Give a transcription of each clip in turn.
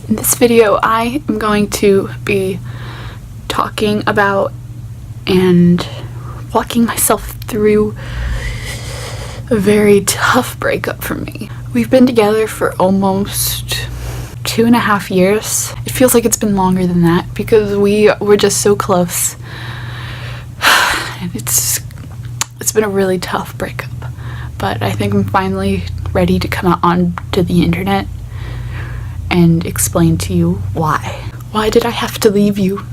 In this video, I am going to be talking about and walking myself through a very tough breakup for me. We've been together for almost 2.5 years. It feels like it's been longer than that because we were just so close. And it's been a really tough breakup. But I think I'm finally ready to come out onto the internet and explain to you why. Why did I have to leave you?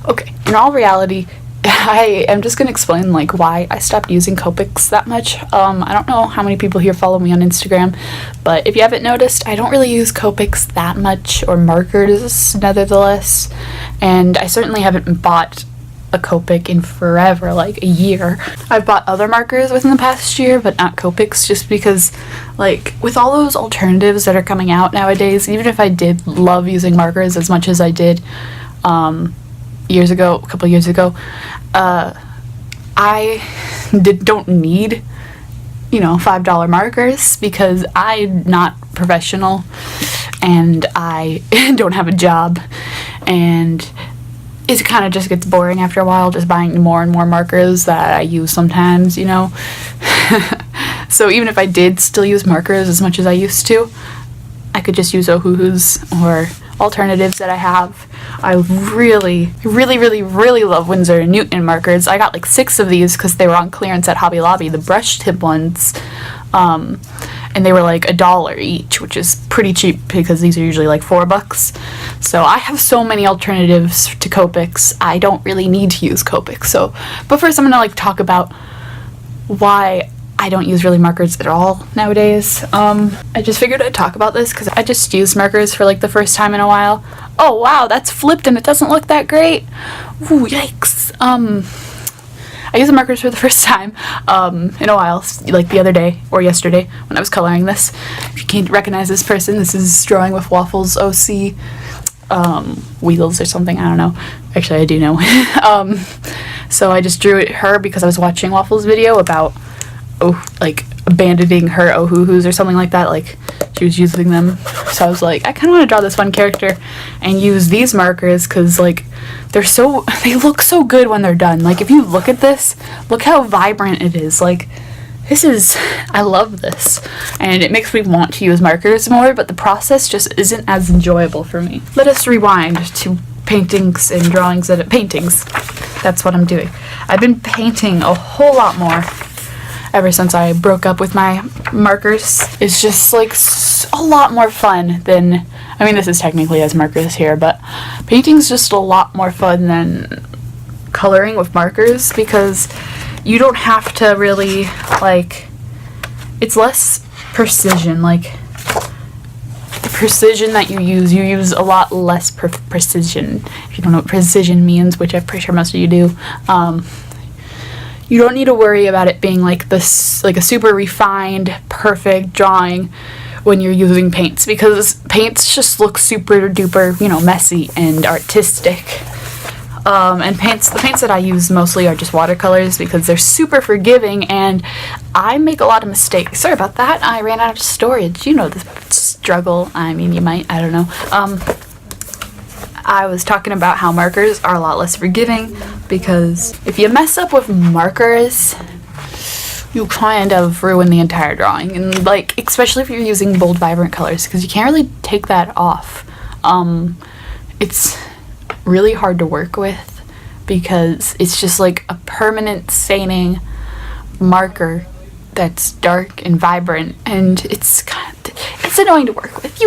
Okay, in all reality, I am just gonna explain why I stopped using copics that much. I don't know how many people here follow me on Instagram, but if you haven't noticed, I don't really use copics that much, or markers nevertheless, and I certainly haven't bought a copic in forever, like a year. I've bought other markers within the past year, but not copics, just because with all those alternatives that are coming out nowadays, even if I did love using markers as much as I did a couple years ago, I don't need $5 markers because I'm not professional and I don't have a job, and it kind of just gets boring after a while just buying more and more markers that I use sometimes, So even if I did still use markers as much as I used to, I could just use Ohuhus or alternatives that I have. I really, really, really, really love Winsor & Newton markers. I got 6 of these because they were on clearance at Hobby Lobby, the brush tip ones. And they were $1 each, which is pretty cheap because these are usually $4. So I have so many alternatives to copics. I don't really need to use copics. But first I'm gonna talk about why I don't use really markers at all nowadays. I just figured I'd talk about this because I just used markers for the first time in a while. Oh wow, that's flipped and it doesn't look that great. Ooh, yikes. I used the markers for the first time in a while, the other day or yesterday when I was coloring this. If you can't recognize this person, this is Drawing with Waffles OC Wheels or something, I don't know. Actually, I do know. So I just drew her because I was watching Waffles' video about abandoning her Ohuhus or something like that. She was using them, so I was I kind of want to draw this one character and use these markers because they look so good when they're done. If you look at this, look how vibrant it is. I love this, and it makes me want to use markers more, but the process just isn't as enjoyable for me. Let us rewind to paintings and drawings paintings. That's what I'm doing. I've been painting a whole lot more ever since I broke up with my markers. It's just a lot more fun than, this is technically as markers here, but painting's just a lot more fun than coloring with markers because you don't have to really, it's less precision. The precision that you use a lot less precision. If you don't know what precision means, which I'm pretty sure most of you do, you don't need to worry about it being this, a super refined, perfect drawing when you're using paints, because paints just look super duper, messy and artistic. And the paints that I use mostly are just watercolors because they're super forgiving and I make a lot of mistakes. Sorry about that, I ran out of storage. The struggle. You might, I don't know. I was talking about how markers are a lot less forgiving because if you mess up with markers, you kind of ruin the entire drawing, and especially if you're using bold, vibrant colors, because you can't really take that off. It's really hard to work with because it's just a permanent staining marker that's dark and vibrant, and it's annoying to work with,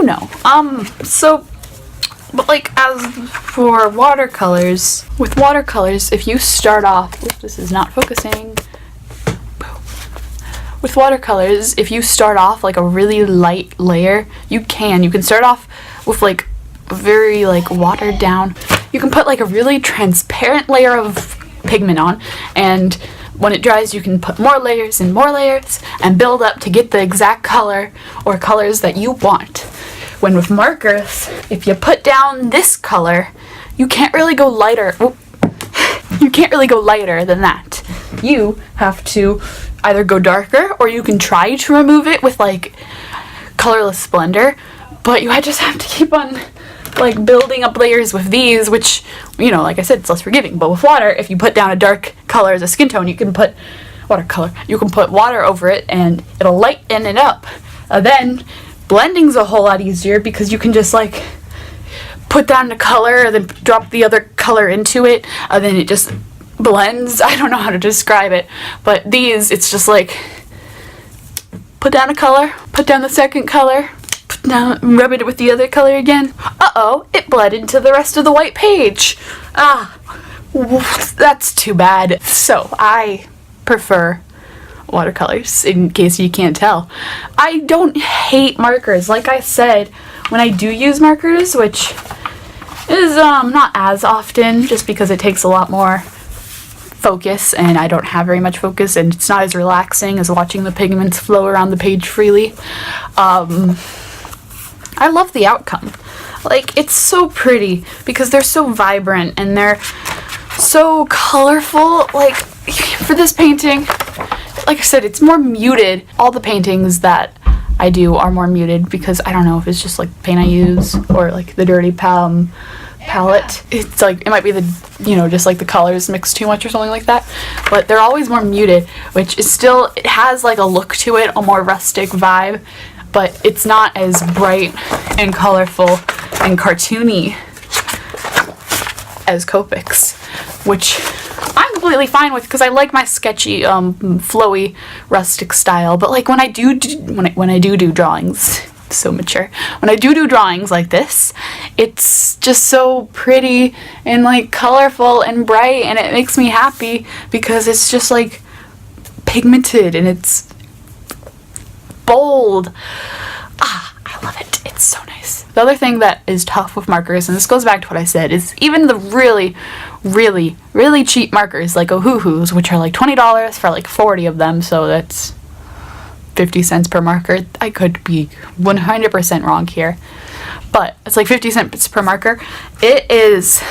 But as for watercolors, with watercolors, if you start off, this is not focusing. With watercolors, if you start off a really light layer, you can start off with very watered down. You can put a really transparent layer of pigment on, and when it dries, you can put more layers and build up to get the exact color or colors that you want. When with markers, if you put down this color, you can't really go lighter. You can't really go lighter than that. You have to either go darker, or you can try to remove it with colorless splendor, but you just have to keep on like building up layers with these, which, you know, like I said, it's less forgiving. But with water, if you put down a dark color as a skin tone, you can put water over it and it'll lighten it up. Then blending's a whole lot easier because you can just like put down the color, then drop the other color into it, then it just blends. I don't know how to describe it, but these, it's just like put down a color, put down the second color, put down, rub it with the other color again. Uh-oh, it blended into the rest of the white page. That's too bad. So I prefer watercolors, in case you can't tell. I don't hate markers. Like I said, when I do use markers, which is not as often, just because it takes a lot more focus and I don't have very much focus, and it's not as relaxing as watching the pigments flow around the page freely. I love the outcome. Like, it's so pretty because they're so vibrant and they're so colorful. Like, for this painting, like I said, it's more muted. All the paintings that I do are more muted because I don't know if it's just like paint I use or like the dirty palette. It's like, it might be the, you know, just like the colors mixed too much or something like that. But they're always more muted, which is still, it has like a look to it, a more rustic vibe, but it's not as bright and colorful and cartoony as Copics, which I'm completely fine with because I like my sketchy, flowy, rustic style. But like when I do drawings, so mature. When I do drawings like this, it's just so pretty and like colorful and bright, and it makes me happy because it's just like pigmented and it's bold. I love it. It's so nice. The other thing that is tough with markers, and this goes back to what I said, is even the really, really, really cheap markers like Ohuhus, which are like $20 for like 40 of them, so that's 50 cents per marker. I could be 100% wrong here, but it's like 50 cents per marker. It is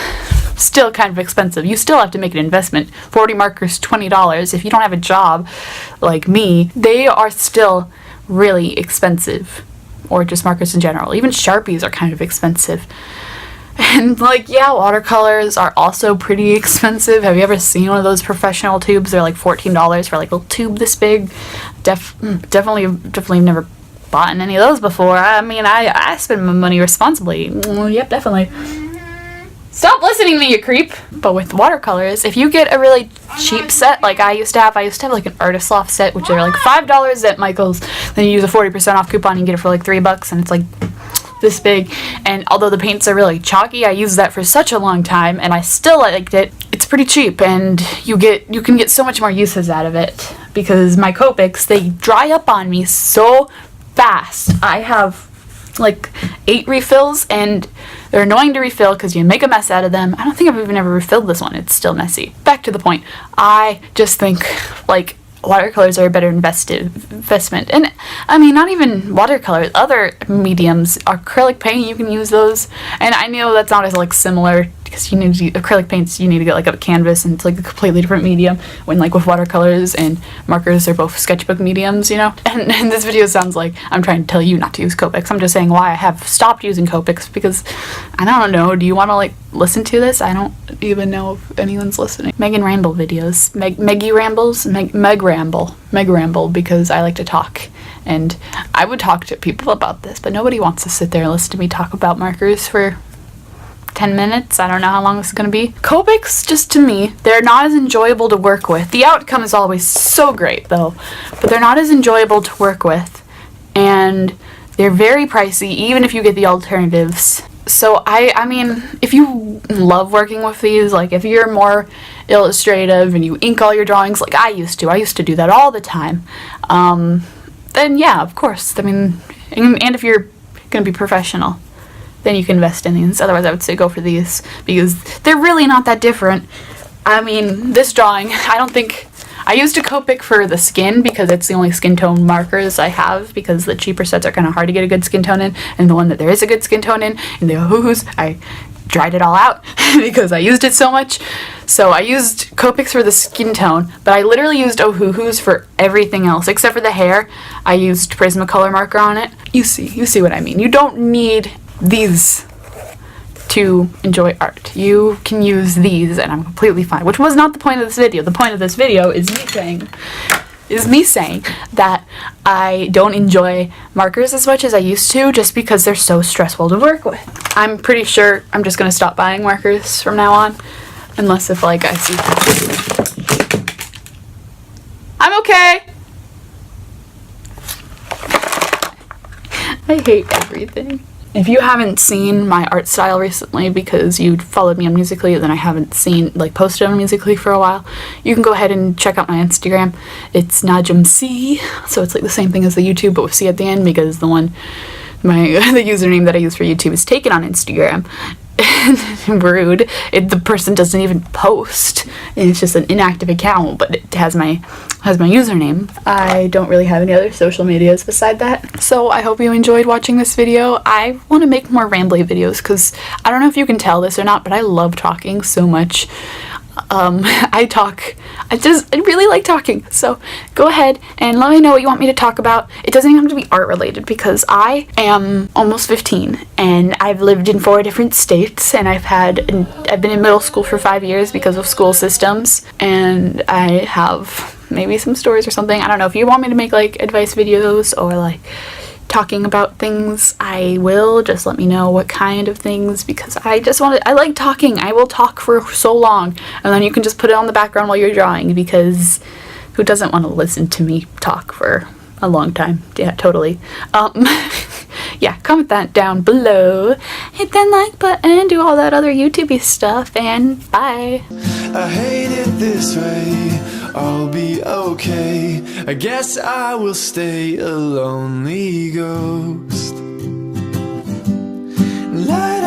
still kind of expensive. You still have to make an investment. 40 markers, $20. If you don't have a job like me, they are still really expensive, or just markers in general. Even Sharpies are kind of expensive. And like, yeah, watercolors are also pretty expensive. Have you ever seen one of those professional tubes? They're like $14 for like a little tube this big. Definitely never bought any of those before. I mean, I spend my money responsibly. Yep, definitely. Stop listening to me, you creep. But with watercolors, if you get a really cheap set, like I used to have like an Artist Loft set, which are like $5 at Michael's. Then you use a 40% off coupon and you get it for like $3, and it's like this big. And although the paints are really chalky, I used that for such a long time and I still liked it. It's pretty cheap, and you can get so much more uses out of it because my Copics, they dry up on me so fast. I have like 8 refills and they're annoying to refill because you make a mess out of them. I don't think I've even ever refilled this one. It's still messy. Back to the point. I just think like watercolors are a better investment. And I mean, not even watercolors, other mediums, acrylic paint, you can use those. And I know that's not as like similar because you need to acrylic paints, you need to get like a canvas, and it's like a completely different medium, when like with watercolors and markers, they're both sketchbook mediums, you know. And this video sounds like I'm trying to tell you not to use Copics. I'm just saying why I have stopped using Copics, because I don't know, do you want to like listen to this? I don't even know if anyone's listening. Megan Ramble videos. Meggy Rambles? Meg Ramble, because I like to talk. And I would talk to people about this, but nobody wants to sit there and listen to me talk about markers for 10 minutes. I don't know how long this is going to be. Copics, just to me, they're not as enjoyable to work with. The outcome is always so great, though, but they're not as enjoyable to work with. And they're very pricey, even if you get the alternatives. So I mean, if you love working with these, like if you're more illustrative and you ink all your drawings like I used to do that all the time, then yeah, of course. I mean, and if you're going to be professional, then you can invest in these. Otherwise, I would say go for these, because they're really not that different. I mean, this drawing, I used a Copic for the skin because it's the only skin tone markers I have, because the cheaper sets are kind of hard to get a good skin tone in, and the one that there is a good skin tone in the Ohuhus, I dried it all out because I used it so much. So I used Copics for the skin tone, but I literally used Ohuhus for everything else except for the hair. I used Prismacolor marker on it. You see what I mean. You don't need these to enjoy art. You can use these and I'm completely fine, which was not the point of this video. The point of this video is me saying that I don't enjoy markers as much as I used to just because they're so stressful to work with. I'm pretty sure I'm just gonna stop buying markers from now on, unless if like I see. I'm okay. I hate everything. If you haven't seen my art style recently because you followed me on Musical.ly, then I haven't posted on Musical.ly for a while, you can go ahead and check out my Instagram. It's najmc, so it's like the same thing as the YouTube but with C at the end because the username that I use for YouTube is taken on Instagram. Rude. The person doesn't even post, and it's just an inactive account, but it has my username. I don't really have any other social medias beside that, so I hope you enjoyed watching this video. I want to make more rambly videos because I don't know if you can tell this or not, but I love talking so much. I really like talking, so go ahead and let me know what you want me to talk about. It doesn't even have to be art related because I am almost 15 and I've lived in 4 different states, and I've been in middle school for 5 years because of school systems, and I have maybe some stories or something. I don't know. If you want me to make like advice videos or like talking about things, I will. Just let me know what kind of things, because I like talking. I will talk for so long, and then you can just put it on the background while you're drawing, because who doesn't want to listen to me talk for a long time? Yeah, totally. Yeah, comment that down below, hit that like button, do all that other YouTube-y stuff, and bye. I hate it this way, I'll be okay. I guess I will stay a lonely ghost. Light